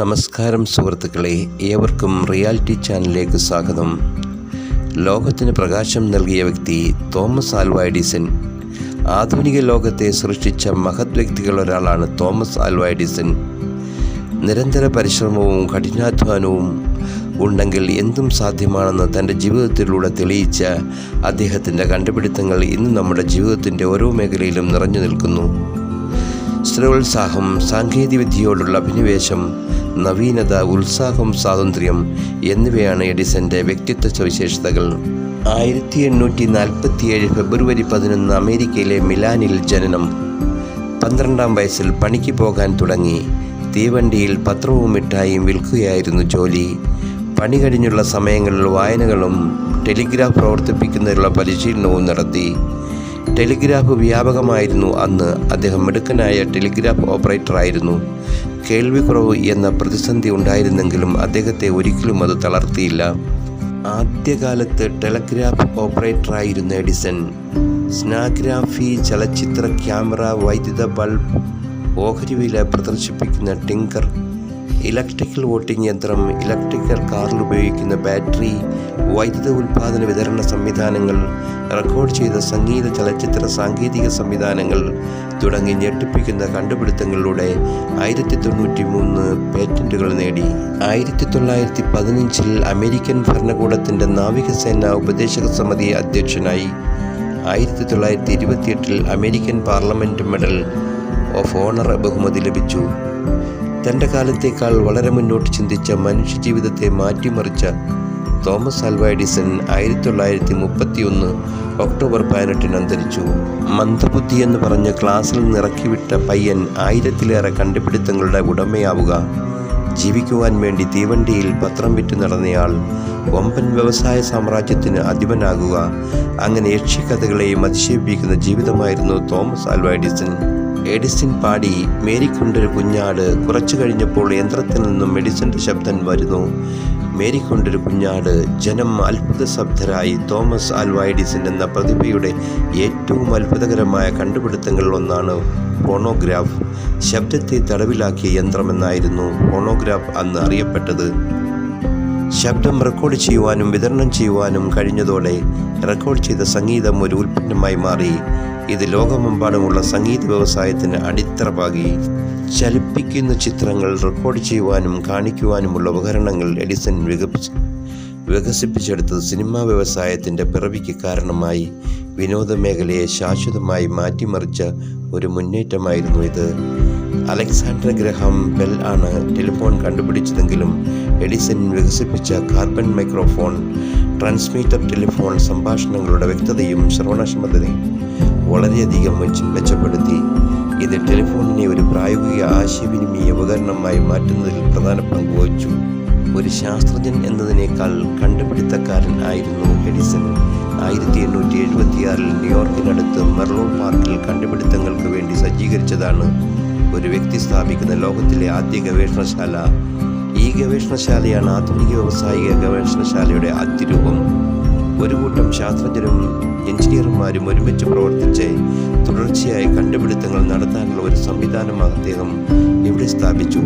നമസ്കാരം സുഹൃത്തുക്കളെ, ഏവർക്കും റിയാലിറ്റി ചാനലിലേക്ക് സ്വാഗതം. ലോകത്തിന് പ്രകാശം നൽകിയ വ്യക്തി തോമസ് ആൽവ എഡിസൺ. ആധുനിക ലോകത്തെ സൃഷ്ടിച്ച മഹത് വ്യക്തികളൊരാളാണ് തോമസ് ആൽവ എഡിസൺ. നിരന്തര പരിശ്രമവും കഠിനാധ്വാനവും ഉണ്ടെങ്കിൽ എന്തും സാധ്യമാണെന്ന് തൻ്റെ ജീവിതത്തിലൂടെ തെളിയിച്ച അദ്ദേഹത്തിൻ്റെ കണ്ടുപിടുത്തങ്ങൾ ഇന്ന് നമ്മുടെ ജീവിതത്തിൻ്റെ ഓരോ മേഖലയിലും നിറഞ്ഞു നിൽക്കുന്നു. സ്ഥിരോത്സാഹം, സാങ്കേതികവിദ്യയോടുള്ള അഭിനിവേശം, നവീനത, ഉത്സാഹം, സ്വാതന്ത്ര്യം എന്നിവയാണ് എഡിസന്റെ വ്യക്തിത്വ സവിശേഷതകൾ. 1847 ഫെബ്രുവരി 11 അമേരിക്കയിലെ മിലാനിൽ ജനനം. 12-ാം വയസ്സിൽ പണിക്ക് പോകാൻ തുടങ്ങി. തീവണ്ടിയിൽ പത്രവും മിഠായിയും വിൽക്കുകയായിരുന്നു ജോലി. പണി കഴിഞ്ഞുള്ള സമയങ്ങളിൽ വായനകളും ടെലിഗ്രാഫ് പ്രവർത്തിപ്പിക്കുന്നതിനുള്ള പരിശീലനവും നടത്തി. ടെലിഗ്രാഫ് വ്യാപകമായിരുന്നു അന്ന്. അദ്ദേഹം മിടുക്കനായ ടെലിഗ്രാഫ് ഓപ്പറേറ്ററായിരുന്നു. കേൾവിക്കുറവ് എന്ന പ്രതിസന്ധി ഉണ്ടായിരുന്നെങ്കിലും അദ്ദേഹത്തെ ഒരിക്കലും അത് തളർത്തിയില്ല. ആദ്യകാലത്ത് ടെലിഗ്രാഫ് ഓപ്പറേറ്ററായിരുന്ന എഡിസൺ സ്നാഗ്രാഫി, ചലച്ചിത്ര ക്യാമറ, വൈദ്യുത ബൾബ്, ഓഹരി വില പ്രദർശിപ്പിക്കുന്ന ടിങ്കർ, ഇലക്ട്രിക്കൽ വോട്ടിംഗ് യന്ത്രം, ഇലക്ട്രിക്കൽ കാറിൽ ഉപയോഗിക്കുന്ന ബാറ്ററി, വൈദ്യുത ഉൽപ്പാദന വിതരണ സംവിധാനങ്ങൾ, റെക്കോർഡ് ചെയ്ത സംഗീത ചലച്ചിത്ര സാങ്കേതിക സംവിധാനങ്ങൾ തുടങ്ങി ഞെട്ടിപ്പിക്കുന്ന കണ്ടുപിടുത്തങ്ങളിലൂടെ 1093 പേറ്റന്റുകൾ നേടി. 1915 അമേരിക്കൻ ഭരണകൂടത്തിൻ്റെ നാവികസേന ഉപദേശക സമിതി അധ്യക്ഷനായി. 1928 American parliament medal of owner ബഹുമതി ലഭിച്ചു. തൻ്റെ കാലത്തേക്കാൾ വളരെ മുന്നോട്ട് ചിന്തിച്ച മനുഷ്യജീവിതത്തെ മാറ്റിമറിച്ച തോമസ് ആൽവ എഡിസൺ 1931 ഒക്ടോബർ 18 അന്തരിച്ചു. മന്ദബുദ്ധി എന്ന് പറഞ്ഞ് ക്ലാസ്സിൽ നിറക്കിവിട്ട പയ്യൻ 1000-ലേറെ കണ്ടുപിടുത്തങ്ങളുടെ ഉടമയാവുക, ജീവിക്കുവാൻ വേണ്ടി തീവണ്ടിയിൽ പത്രം വിറ്റ് നടന്നയാൾ വമ്പൻ വ്യവസായ സാമ്രാജ്യത്തിന് അധിപനാകുക, അങ്ങനെ യക്ഷിക്കഥകളെയും അതിശയിപ്പിക്കുന്ന ജീവിതമായിരുന്നു തോമസ് ആൽവ എഡിസൺ. എഡിസൺ പാടി മേരിക്കൊണ്ടൊരു കുഞ്ഞാട്. കുറച്ചു കഴിഞ്ഞപ്പോൾ യന്ത്രത്തിൽ നിന്നും എഡിസന്റെ ശബ്ദം വരുന്നു. മേരിക്കൊണ്ടൊരു കുഞ്ഞാട്. ജനം അത്ഭുതസ്തബ്ധരായി. തോമസ് ആൽവ എഡിസൺ എന്ന പ്രതിഭയുടെ ഏറ്റവും അത്ഭുതകരമായ കണ്ടുപിടുത്തങ്ങളിൽ ഒന്നാണ് ഫോണോഗ്രാഫ്. ശബ്ദത്തെ തടവിലാക്കിയ യന്ത്രമെന്നായിരുന്നു ഫോണോഗ്രാഫ് അന്ന് അറിയപ്പെട്ടത്. ശബ്ദം റെക്കോർഡ് ചെയ്യുവാനും വിതരണം ചെയ്യുവാനും കഴിഞ്ഞതോടെ റെക്കോർഡ് ചെയ്ത സംഗീതം ഒരു ഉൽപ്പന്നമായി മാറി. ഇത് ലോകമെമ്പാടുമുള്ള സംഗീത വ്യവസായത്തിന് അടിത്തറ പാകി. ചലിപ്പിക്കുന്ന ചിത്രങ്ങൾ റെക്കോർഡ് ചെയ്യുവാനും കാണിക്കുവാനുമുള്ള ഉപകരണങ്ങൾ എഡിസൺ വികസിപ്പിച്ചെടുത്തത് സിനിമാ വ്യവസായത്തിൻ്റെ പിറവിക്ക് കാരണമായി. വിനോദ മേഖലയെ ശാശ്വതമായി മാറ്റിമറിച്ച ഒരു മുന്നേറ്റമായിരുന്നു ഇത്. അലക്സാണ്ടർ ഗ്രഹാം ബെൽ ആണ് ടെലിഫോൺ കണ്ടുപിടിച്ചതെങ്കിലും എഡിസൺ വികസിപ്പിച്ച കാർബൺ മൈക്രോഫോൺ, ട്രാൻസ്മീറ്റർ ടെലിഫോൺ സംഭാഷണങ്ങളുടെ വ്യക്തതയും ശ്രവണക്ഷമതയും വളരെയധികം മെച്ചപ്പെടുത്തി. ഇത് ടെലിഫോണിനെ ഒരു പ്രായോഗിക ആശയവിനിമയ ഉപകരണമായി മാറ്റുന്നതിൽ പ്രധാന പങ്ക് വഹിച്ചു. ഒരു ശാസ്ത്രജ്ഞൻ എന്നതിനേക്കാൾ കണ്ടുപിടുത്തക്കാരൻ ആയിരുന്നു എഡിസൺ. 1876 ന്യൂയോർക്കിനടുത്ത് മെർലോ പാർക്കിൽ കണ്ടുപിടുത്തങ്ങൾക്ക് വേണ്ടി സജ്ജീകരിച്ചതാണ് ഒരു വ്യക്തി സ്ഥാപിക്കുന്ന ലോകത്തിലെ ആദ്യ ഗവേഷണശാല. ഈ ഗവേഷണശാലയാണ് ആധുനിക വ്യാവസായിക ഗവേഷണശാലയുടെ ആദ്യരൂപം. ഒരു കൂട്ടം ശാസ്ത്രജ്ഞരും എഞ്ചിനീയർമാരും ഒരുമിച്ച് പ്രവർത്തിച്ച് തുടർച്ചയായി കണ്ടുപിടുത്തങ്ങൾ നടത്താനുള്ള ഒരു സംവിധാനം അദ്ദേഹം ഇവിടെ സ്ഥാപിച്ചു.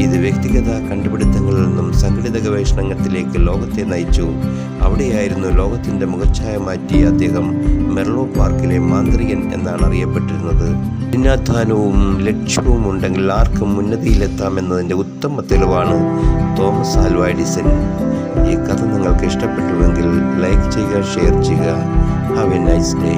ഇത് വ്യക്തിഗത കണ്ടുപിടുത്തങ്ങളിൽ നിന്നും സംഘടിത ഗവേഷണത്തിലേക്ക് ലോകത്തെ നയിച്ചു. അവിടെയായിരുന്നു ലോകത്തിൻ്റെ മുഖച്ഛായ മാറ്റിയ അദ്ദേഹം മെർലോ പാർക്കിലെ മാന്ത്രികൻ എന്നാണ് അറിയപ്പെട്ടിരുന്നത്. കഠിനാധ്വാനവും ലക്ഷ്യവും ഉണ്ടെങ്കിൽ ആർക്കും ഉന്നതിയിലെത്താമെന്നതിൻ്റെ ഉത്തമ തെളിവാണ് തോമസ് ആൽവ എഡിസൺ. ഈ കഥ നിങ്ങൾക്ക് ഇഷ്ടപ്പെട്ടുവെങ്കിൽ ലൈക്ക് ചെയ്യുക, ഷെയർ ചെയ്യുക. Have A nice day.